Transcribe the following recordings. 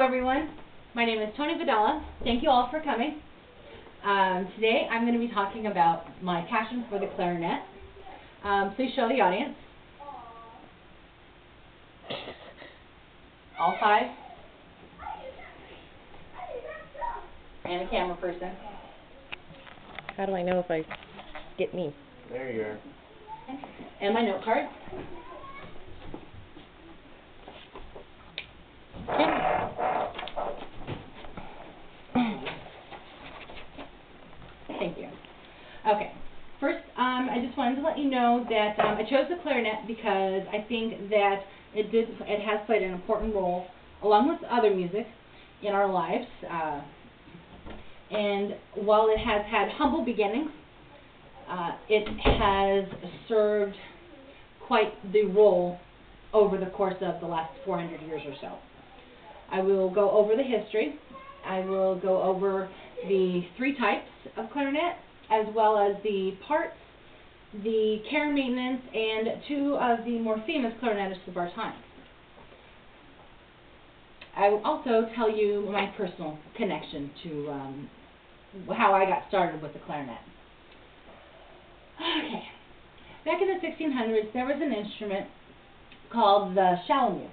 everyone. My name is Tony Vidala. Thank you all for coming. Today I'm going to be talking about my passion for the clarinet. Please show the audience. All five. And a camera person. How do I know if I get me? There you are. Okay. And my note card. Thank you. Okay. First, I just wanted to let you know that I chose the clarinet because I think that it has played an important role, along with other music, in our lives. And while it has had humble beginnings, it has served quite the role over the course of the last 400 years or so. I will go over the history. I will go over the three types of clarinet, as well as the parts, the care and maintenance, and two of the more famous clarinetists of our time. I will also tell you my personal connection to how I got started with the clarinet. Okay. Back in the 1600s, there was an instrument called the chalumeau.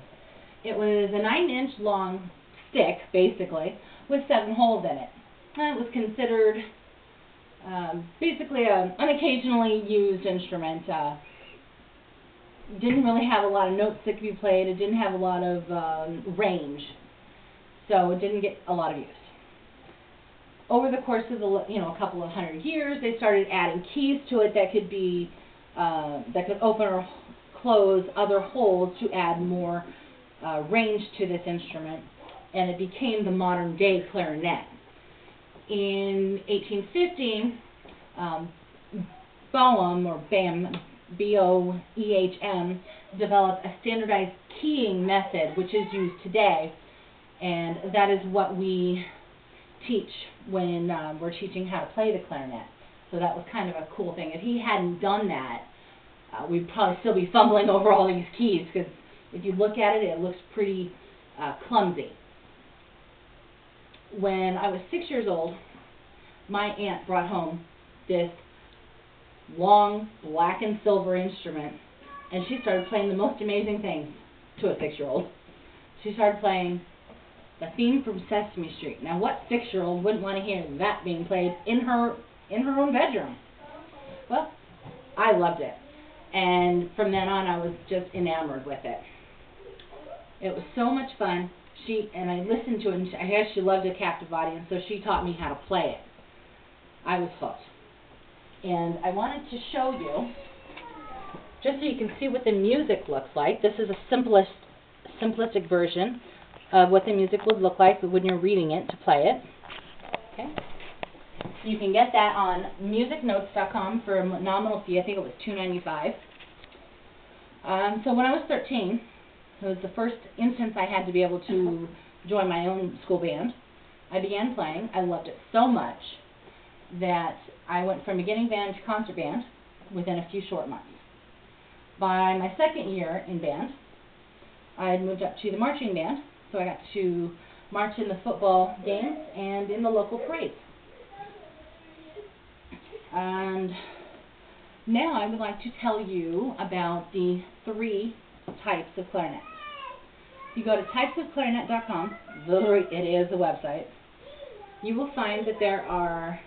It was a 9-inch long stick, basically, with 7 holes in it. And it was considered basically an occasionally used instrument. Didn't really have a lot of notes that could be played. It didn't have a lot of range, so it didn't get a lot of use. Over the course of a couple of hundred years, they started adding keys to it that could be that could open or close other holes to add more range to this instrument, and it became the modern day clarinet. In 1850, Boehm, or BAM, B-O-E-H-M, developed a standardized keying method, which is used today, and that is what we teach when we're teaching how to play the clarinet. So that was kind of a cool thing. If he hadn't done that, we'd probably still be fumbling over all these keys, because if you look at it, it looks pretty clumsy. When I was 6 years old, my aunt brought home this long black and silver instrument, and she started playing the most amazing things to a 6-year-old. She started playing the theme from Sesame Street. Now, what 6-year-old wouldn't want to hear that being played in her own bedroom? Well, I loved it, and from then on, I was just enamored with it. It was so much fun. And I listened to it, and I guess she loved a captive audience, so she taught me how to play it. I was hooked. And I wanted to show you, just so you can see what the music looks like. This is a simplistic version of what the music would look like when you're reading it to play it. Okay. You can get that on musicnotes.com for a nominal fee. I think it was $2.95. So when I was 13, it was the first instance I had to be able to join my own school band. I began playing. I loved it so much that I went from beginning band to concert band within a few short months. By my second year in band, I had moved up to the marching band, so I got to march in the football games and in the local parades. And now I would like to tell you about the 3 types of clarinet. If you go to typesofclarinet.com, it is a website, you will find that there are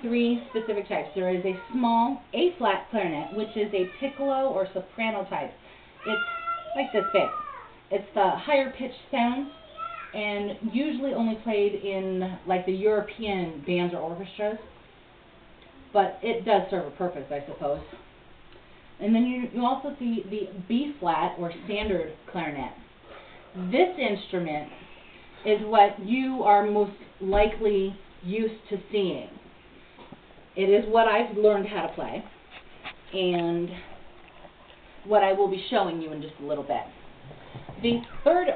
3 specific types. There is a small A-flat clarinet, which is a piccolo or soprano type. It's like this big. It's the higher pitched sound, and usually only played in like the European bands or orchestras, but it does serve a purpose, I suppose. And then you also see the B-flat or standard clarinet. This instrument is what you are most likely used to seeing. It is what I've learned how to play, and what I will be showing you in just a little bit. The third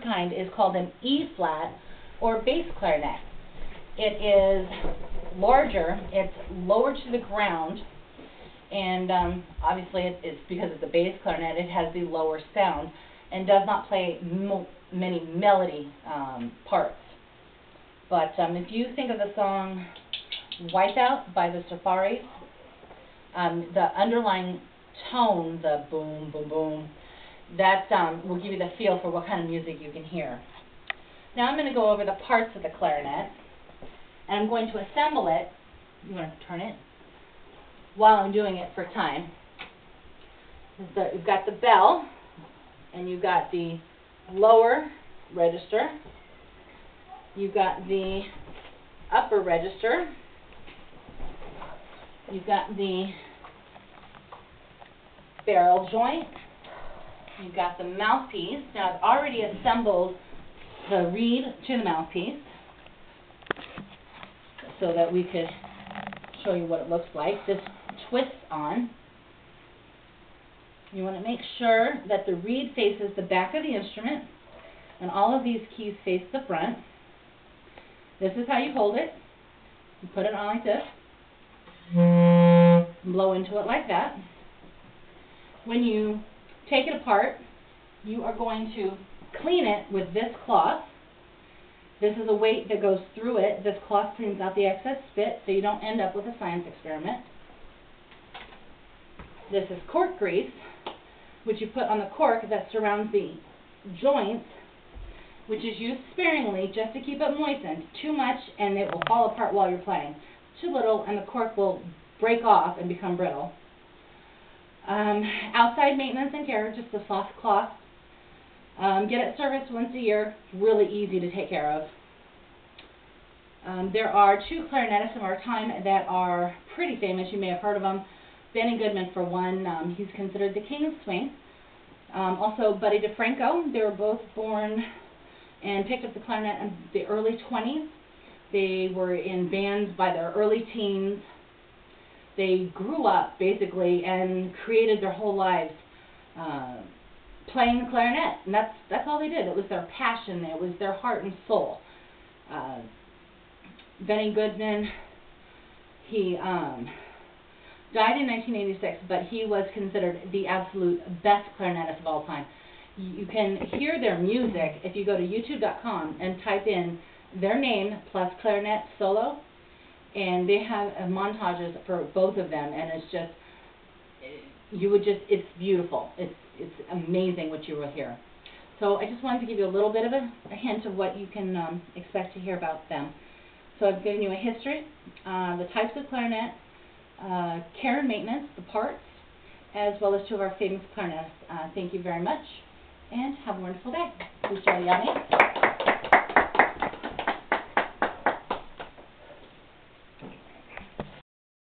kind is called an E-flat or bass clarinet. It is larger, it's lower to the ground, and obviously it's because it's a bass clarinet, it has the lower sound, and does not play many melody parts. But if you think of the song Wipeout by the Safaris, the underlying tone, the boom, boom, boom, that will give you the feel for what kind of music you can hear. Now I'm going to go over the parts of the clarinet, and I'm going to assemble it. You want to turn it? While I'm doing it for time. You've got the bell, and you've got the lower register. You've got the upper register. You've got the barrel joint. You've got the mouthpiece. Now I've already assembled the reed to the mouthpiece so that we could show you what it looks like. This twists on. You want to make sure that the reed faces the back of the instrument and all of these keys face the front. This is how you hold it. You put it on like this. Blow into it like that. When you take it apart, you are going to clean it with this cloth. This is a weight that goes through it. This cloth cleans out the excess spit so you don't end up with a science experiment. This is cork grease, which you put on the cork that surrounds the joints, which is used sparingly just to keep it moistened. Too much and it will fall apart while you're playing. Too little and the cork will break off and become brittle. Outside maintenance and care, just a soft cloth. Get it serviced once a year. Really easy to take care of. There are two clarinetists of our time that are pretty famous. You may have heard of them. Benny Goodman, for one. He's considered the king of swing. Also, Buddy DeFranco. They were both born and picked up the clarinet in the early 20s. They were in bands by their early teens. They grew up, basically, and created their whole lives playing the clarinet. And that's all they did. It was their passion. It was their heart and soul. Benny Goodman, he died in 1986, but he was considered the absolute best clarinetist of all time. You can hear their music if you go to youtube.com and type in their name plus clarinet solo, and they have montages for both of them, and it's just, it's beautiful. It's amazing what you will hear. So I just wanted to give you a little bit of a hint of what you can expect to hear about them. So I've given you a history, the types of clarinet, care and maintenance, the parts, as well as two of our famous clarinetists. Thank you very much, and have a wonderful day. Aid.AVI.